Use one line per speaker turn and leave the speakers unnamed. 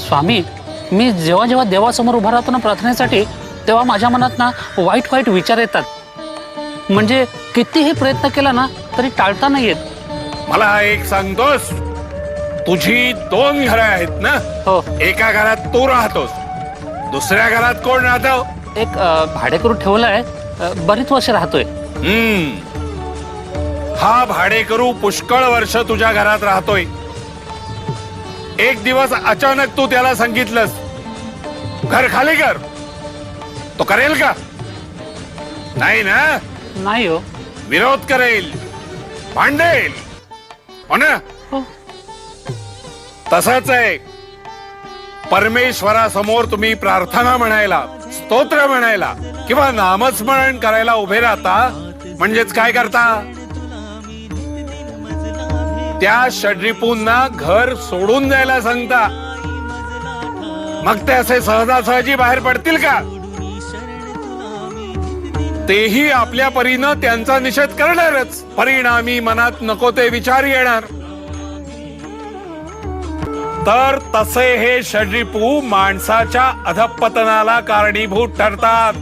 स्वामी, मी जेव्हा जेव्हा देवासमोर उभा राहतो ना प्रार्थनेसाठी, तेव्हा माझ्या मनात ना वाईट वाईट विचार येतात. म्हणजे कितीही प्रयत्न केला ना तरी टाळता नाही येत.
मला एक सांगतोस, तुझी 2 घरं आहेत ना?
हो.
एका घरात तू राहतोस, दुसऱ्या घरात कोण राहतो?
एक भाडेकरू ठेवलाय, बरीच वर्ष राहतोय.
हा भाडेकरू पुष्कळ वर्ष तुझ्या घरात राहतोय. एक दिवस अचानक तू त्याला सांगितलंस, घर खाली कर, तो करेल का? नाही ना?
नाही हो.
विरोध करेल, भांडेल, हो ना?
हो.
तसंच आहे, परमेश्वरासमोर तुम्ही प्रार्थना म्हणायला, स्तोत्र म्हणायला किंवा नामस्मरण करायला उभे राहता, म्हणजेच काय करता? त्या षड्रिपूंना घर सोडून जायला सांगता. मग ते असे सहजासहजी बाहेर पडतील का? तेही आपल्या परीनं त्यांचा निषेध करणारच. परिणामी मनात नको ते विचार येणार. तर तसे हे षड्रिपू माणसाच्या अधःपतनाला कारणीभूत ठरतात.